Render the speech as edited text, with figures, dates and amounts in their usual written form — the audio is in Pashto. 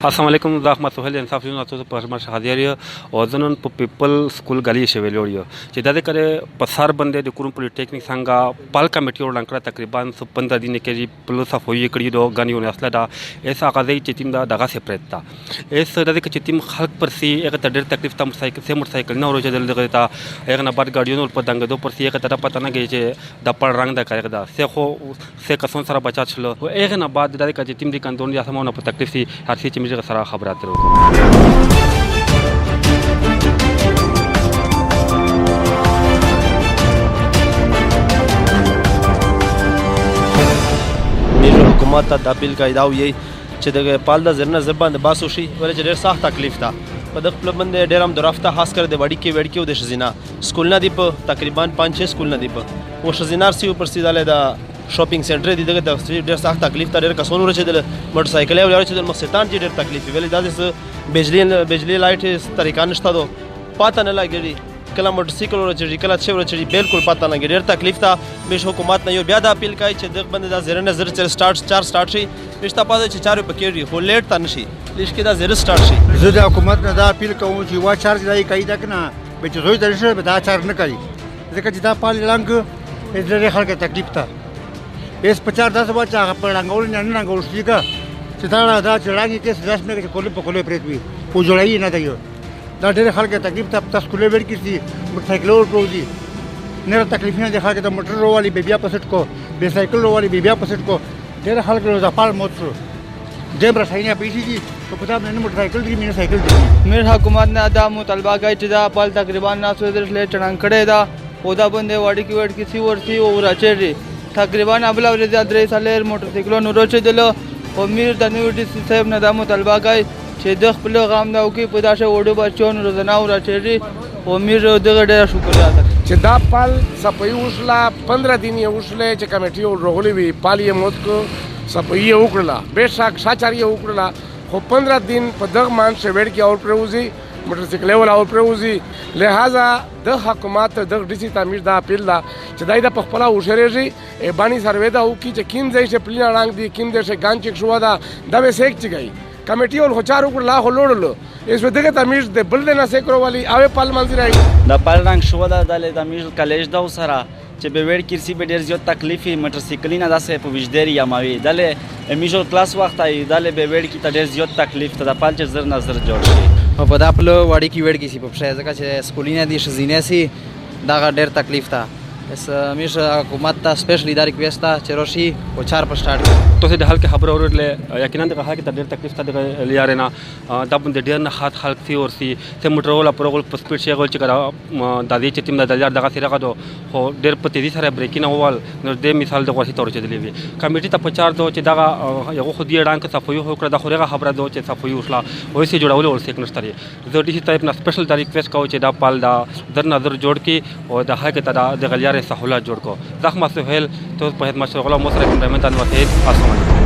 السلام علیکم زه احمد سهیل انصاف تاسو په هر حاضر یم او زه نن په پیپل سکول غلی شوی لوړ یم چې دا د کړه په سر باندې د کوم پولی ټیکنیک څنګه پال کمیټي وړاندې کړه تقریبا 15 دن کې پلو صفائی کړي دو غنیو نه اصله دا ایسا غزي چې تیم دا دغه سپریټ تا ایس د دې چې تیم خلق پر سي هغه ته ډېر تکلیف ته موټرسایکل نه ورچې دل دغه تا هغه نه بعد ګاډیونو په دنګ دو پر سي هغه ته پته نه کیږي چې د پړ رنگ د کړه دا سه خو سه کسون سره بچا چلو هغه نه بعد د دې چې تیم د کندون یا سمونه په تکلیف سي هر څه چې موږ سره خبرات میرے حکومت ته د اپیل کایدا وي چې د پال د زرنه زبان د باسو شي ولې چې ډېر سخت تکلیف ده په دغه خپل باندې ډېر هم درافته خاص کر د وړي کې او د شزینا سکول نه دی په تقریبا 5-6 سکول نه دی په او شزینار سی پر سیداله د شاپینګ سنټر دی دغه د ډېر سخت تکلیف ته ډېر کسونو ورچېدل موټرسایکل او ورچېدل مخستان چې ډېر تکلیف ویل دا د بجلی لایټ طریقه نشته دو پاته نه لګېږي کله موټرسایکل ورچېږي کله چې ورچېږي بالکل پاته نه لګېږي ډېر تکلیف ته بیش حکومت نه یو بیا د اپیل کوي چې دغه باندې دا زره نظر چې سٹارټ شي رښتا پاته چې 4 پکېږي خو لیټ ته نشي لیش کې دا زره سٹارټ شي زه د حکومت نه دا اپیل کوم چې وا چارج دای کوي دا کنه به چې زوی درشه به دا چارج نه کوي ځکه چې دا پال لنګ دې خلک تکلیف ته اس 50-10 بچا په رنګول نه رنګول شي کا چې دا چړاږي کې 10 منټ کې کولې په کولې پریت وي او جوړایي نه دی دا ډېر خلک تکلیف ته تاسو کولې ور کیږي موټرسایکل ورځي نه تکلیف نه دی خلک ته موټر والی بیا پسټ کو به سایکل والی بیا پسټ کو ډېر خلک روزه پال موت شو دیم رساینه پیسې دي په پتا باندې موټرسایکل دی مینه سایکل دی میرے حکومت نے دا مطالبہ کیا چې دا پال تقریبا 900 درې چړان کړي دا او دا باندې وړي کې سی ورسي او راچېږي تقریبا ابلا ورځ درې سالر موټرسایکلونو روچېدل او میر د نیو ډي سي صاحب نه دا مطالبه کوي چې د خپل غام دا وکي په داشه وډو بچون روزانه راچېږي او میر دغه ډېر شکر ادا کوي چې دا پال صفائی وشله 15 دن یې وشله چې کمیټي ورغولې وي پال یې موت کو صفائی وکړه به شک شاچاري وکړه خو 15 دن په دغه مان شویډ کې اور پروزي موټرسایکل ولا اور پروزي لہذا د حکومت د ډي سي تعمیر دا اپیل دا چې دای د پخپلا وشریږي ای باندې سروې دا وکي چې کیم ځای چې پلینا رنگ دی کیم ځای چې ګان چک شو دا د به سیک چګي کمیټي ول خچار وکړه لا هلوړلو اس په دغه تعمیر د بل نه سیکرو والی او پال منځ راځي د پال رنگ شو دا د تعمیر کالج دا سره چې به وړ کیرسی به ډیر زیات تکلیفي موټرسایکلینه داسې په وجداري یا ماوي دله میجر کلاس وخت ای دله به وړ کی ته ډیر زیات تکلیف ته د پال چې زر نظر جوړ شي په داپلو وړي کی وړ کی سی په شای ځکه چې سکولینه دي شزینه سي دا ډیر تکلیف ته اس میش حکومت ته سپیشلی دا ریکویسٹ تا چې روشي او 4 پر سٹارټ تو د حل کې خبر اورل یقینا د حل کې ډېر تکلیف ته لیاره نه دا باندې ډېر نه خاط خلک سی اور سی ته موټر ولا پروګل په سپیډ شي غول چې کړه د دې چې تیم د دلار دغه سره غدو خو ډېر په تیزی سره بریکینګ ووال نو د مثال د غوښتي تور چې دی کمیټي ته پچار دو چې دغه یو خو دی ډانک صفوي هو کړه د خورغه خبره دو چې صفوي وشلا وې سي جوړول ول سیک نشته زه ډي سي ټایپ نه سپیشل دا ریکویسٹ کوم چې دا پال دا در نظر جوړ کی او د حق ته د غلیاره سہولت جوړ کو زخم سهیل تو په خدمت شغله مصر کمرمن تن وسید السلام علیکم